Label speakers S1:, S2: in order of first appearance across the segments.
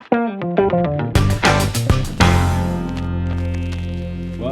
S1: Well,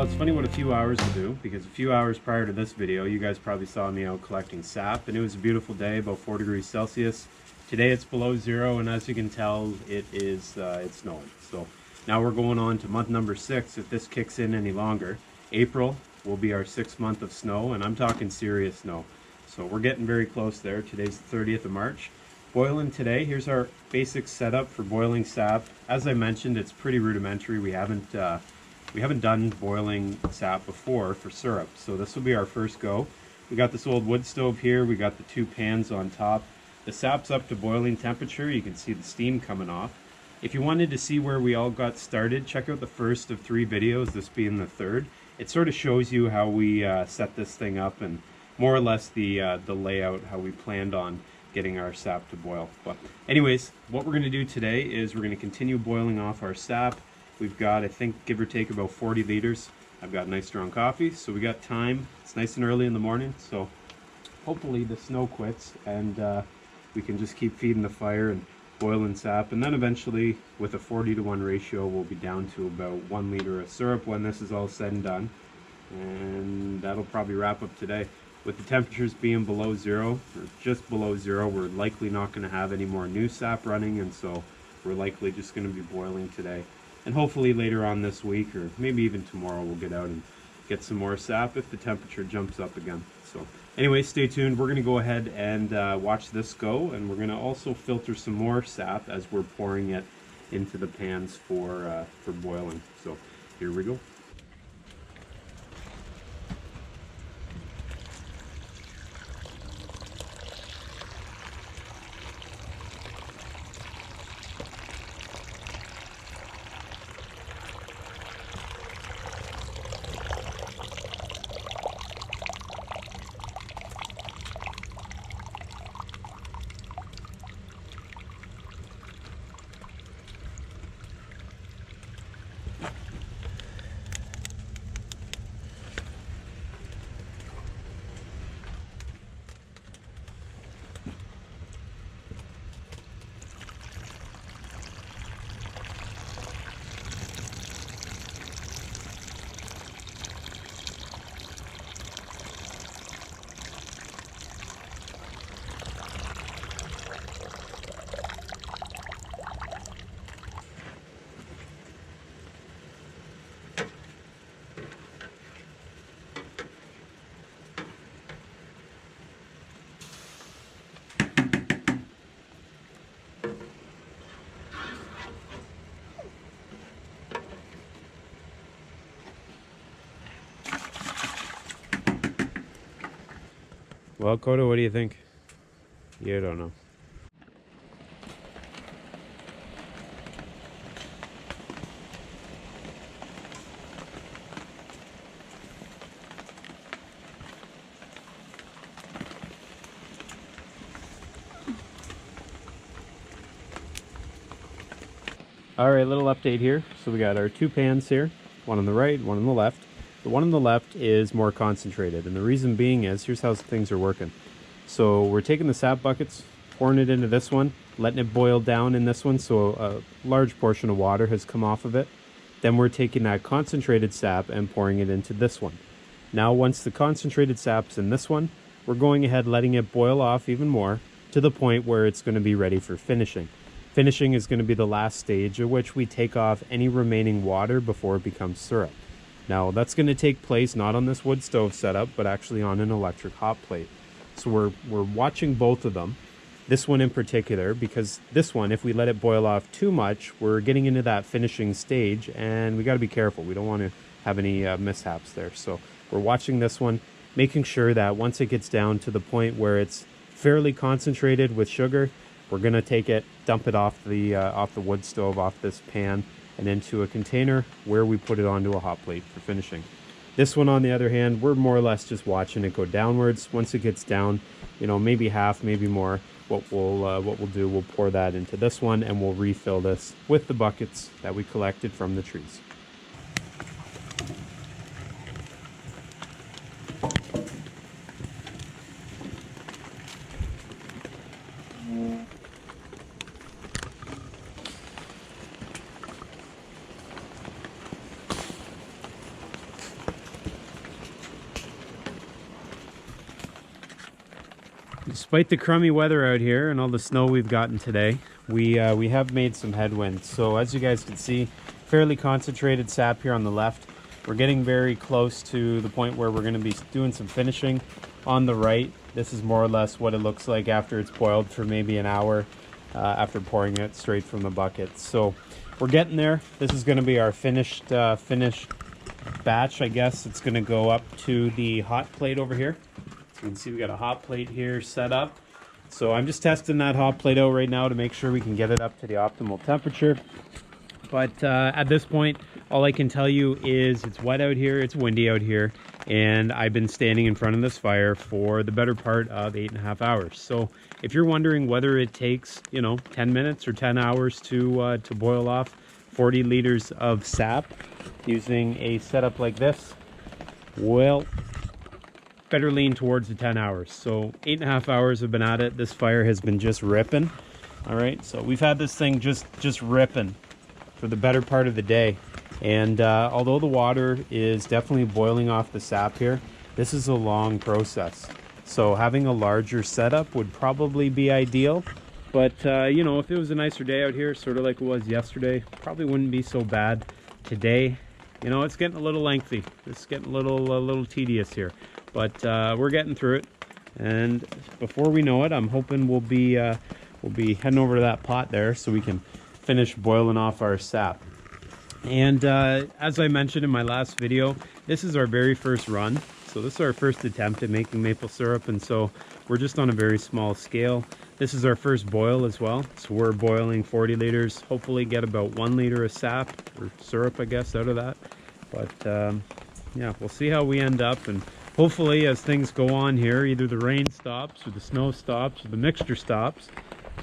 S1: it's funny what a few hours will do, because a few hours prior to this video, you guys probably saw me out collecting sap, and it was a beautiful day, about 4 degrees Celsius. Today it's below zero, and as you can tell, it's snowing. So now we're going on to month number 6 if this kicks in any longer. April will be our 6th month of snow, and I'm talking serious snow. So we're getting very close there. Today's the 30th of March. Boiling today, here's our basic setup for boiling sap. As I mentioned, it's pretty rudimentary. We haven't done boiling sap before for syrup, so this will be our first go. We got this old wood stove here. We got the 2 pans on top. The sap's up to boiling temperature. You can see the steam coming off. If you wanted to see where we all got started, check out the first of 3 videos, this being the 3rd. It sort of shows you how we set this thing up and more or less the layout, how we planned on getting our sap to boil. But anyways, what we're going to do today is we're going to continue boiling off our sap. We've got, I think, give or take about 40 liters. I've got nice strong coffee, so we got time. It's nice and early in the morning, so hopefully the snow quits and we can just keep feeding the fire and boiling sap. And then eventually, with a 40-to-1 ratio, we'll be down to about 1 liter of syrup when this is all said and done. And that'll probably wrap up today. With the temperatures being below zero, or just below zero, we're likely not going to have any more new sap running, and so we're likely just going to be boiling today. And hopefully later on this week, or maybe even tomorrow, we'll get out and get some more sap if the temperature jumps up again. So anyway, stay tuned. We're going to go ahead and watch this go, and we're going to also filter some more sap as we're pouring it into the pans for boiling. So here we go. Well, Koda, what do you think? You don't know. All right, little update here. So we got our 2 pans here, one on the right, one on the left. The one on the left is more concentrated, and the reason being is, here's how things are working. So we're taking the sap buckets, pouring it into this one, letting it boil down in this one, so a large portion of water has come off of it. Then we're taking that concentrated sap and pouring it into this one. Now once the concentrated sap's in this one, we're going ahead letting it boil off even more to the point where it's going to be ready for finishing. Finishing is going to be the last stage, at which we take off any remaining water before it becomes syrup. Now that's going to take place not on this wood stove setup, but actually on an electric hot plate. So we're watching both of them. This one in particular, because this one, if we let it boil off too much, we're getting into that finishing stage, and we got to be careful. We don't want to have any mishaps there. So we're watching this one, making sure that once it gets down to the point where it's fairly concentrated with sugar, we're going to take it, dump it off the wood stove, off this pan, and into a container where we put it onto a hot plate for finishing. This one, on the other hand, we're more or less just watching it go downwards. Once it gets down, you know, maybe half, maybe more, what we'll do, we'll pour that into this one, and we'll refill this with the buckets that we collected from the trees. Despite the crummy weather out here and all the snow we've gotten today, we have made some headwind. So as you guys can see, fairly concentrated sap here on the left. We're getting very close to the point where we're going to be doing some finishing on the right. This is more or less what it looks like after it's boiled for maybe an hour after pouring it straight from the bucket. So we're getting there. This is going to be our finished batch, I guess. It's going to go up to the hot plate over here. So you can see we got a hot plate here set up. So I'm just testing that hot plate out right now to make sure we can get it up to the optimal temperature. But at this point, all I can tell you is it's wet out here, it's windy out here, and I've been standing in front of this fire for the better part of 8.5 hours. So if you're wondering whether it takes, 10 minutes or 10 hours to boil off 40 liters of sap using a setup like this, well, better lean towards the 10 hours. So 8.5 hours have been at it. This fire has been just ripping. All right, so we've had this thing just ripping for the better part of the day. And although the water is definitely boiling off the sap here, this is a long process. So having a larger setup would probably be ideal. But if it was a nicer day out here, sort of like it was yesterday, probably wouldn't be so bad. Today, it's getting a little lengthy. It's getting a little tedious here. But we're getting through it. And before we know it, I'm hoping we'll be heading over to that pot there so we can finish boiling off our sap. And as I mentioned in my last video, this is our very first run. So this is our first attempt at making maple syrup, and so we're just on a very small scale. This is our first boil as well. So we're boiling 40 liters, hopefully get about 1 liter of sap, or syrup I guess, out of that. But yeah, we'll see how we end up, and hopefully as things go on here, either the rain stops, or the snow stops, or the mixture stops,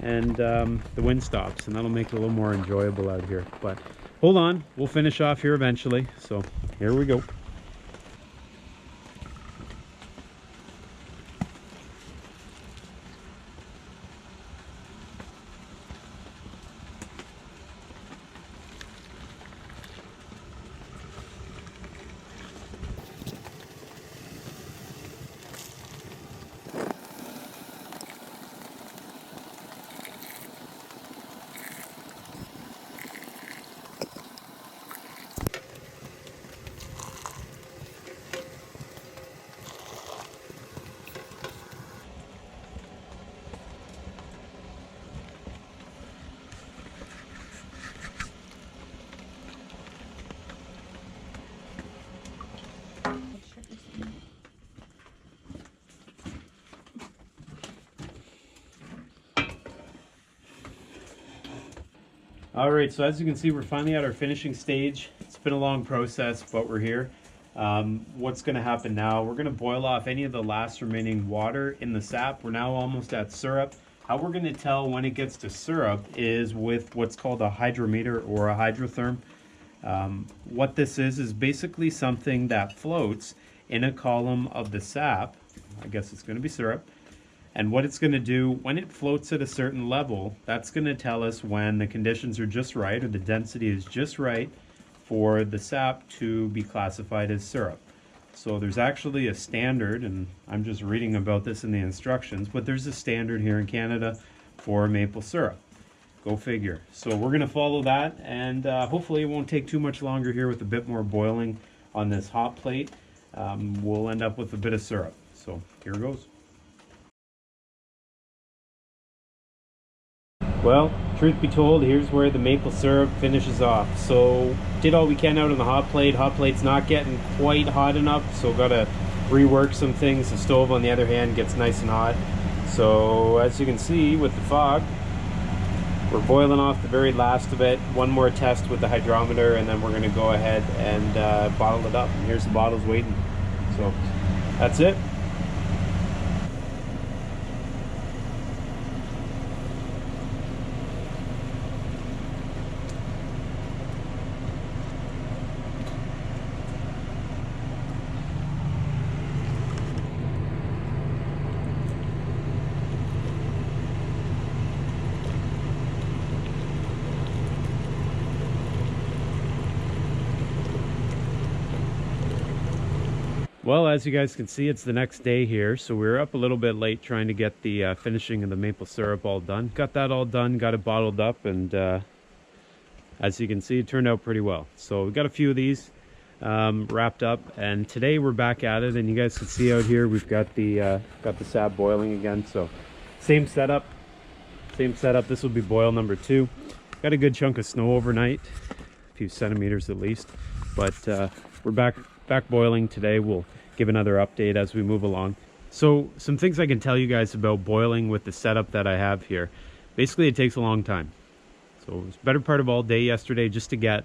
S1: and the wind stops, and that'll make it a little more enjoyable out here. But hold on, we'll finish off here eventually. So here we go. All right, so as you can see, we're finally at our finishing stage. It's been a long process, but we're here. What's going to happen now? We're going to boil off any of the last remaining water in the sap. We're now almost at syrup. How we're going to tell when it gets to syrup is with what's called a hydrometer or a hydrotherm. What this is basically something that floats in a column of the sap. I guess it's going to be syrup. And what it's going to do, when it floats at a certain level, that's going to tell us when the conditions are just right, or the density is just right for the sap to be classified as syrup. So there's actually a standard, and I'm just reading about this in the instructions, but there's a standard here in Canada for maple syrup. Go figure. So we're going to follow that, and hopefully it won't take too much longer here with a bit more boiling on this hot plate. We'll end up with a bit of syrup. So here goes. Well, truth be told, here's where the maple syrup finishes off. So did all we can out on the hot plate. Hot plate's not getting quite hot enough, so gotta rework some things. The stove, on the other hand, gets nice and hot. So as you can see with the fog, we're boiling off the very last of it. One more test with the hydrometer, and then we're gonna go ahead and bottle it up. And here's the bottles waiting. So that's it. Well, as you guys can see, it's the next day here, so we were up a little bit late trying to get the finishing of the maple syrup all done. Got that all done, got it bottled up, and as you can see, it turned out pretty well. So we got a few of these wrapped up, and today we're back at it. And you guys can see out here, we've got the sap boiling again. So same setup. This will be boil number 2. Got a good chunk of snow overnight, a few centimeters at least, but we're back boiling today. We'll give another update as we move along. So some things I can tell you guys about boiling with the setup that I have here. Basically, it takes a long time. So it was the better part of all day yesterday just to get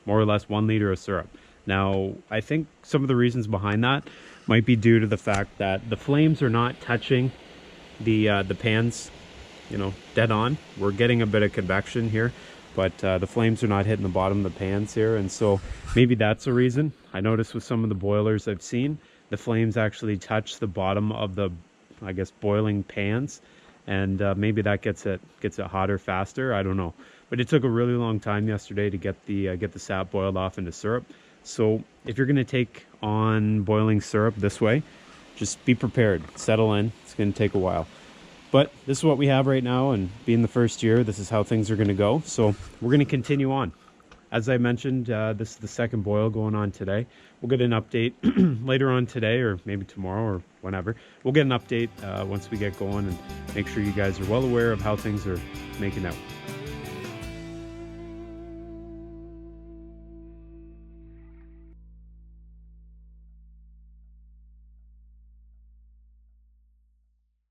S1: more or less 1 liter of syrup. Now, I think some of the reasons behind that might be due to the fact that the flames are not touching the pans, you know, dead on. We're getting a bit of convection here, but the flames are not hitting the bottom of the pans here, and so maybe that's the reason. I noticed with some of the boilers I've seen, the flames actually touch the bottom of the, I guess, boiling pans, and maybe that gets it hotter faster. I don't know, but it took a really long time yesterday to get the sap boiled off into syrup. So if you're going to take on boiling syrup this way, just be prepared, settle in. It's going to take a while. But this is what we have right now, and being the first year, this is how things are going to go. So we're going to continue on. As I mentioned, this is the second boil going on today. We'll get an update later on today, or maybe tomorrow, or whenever. We'll get an update once we get going, and make sure you guys are well aware of how things are making out.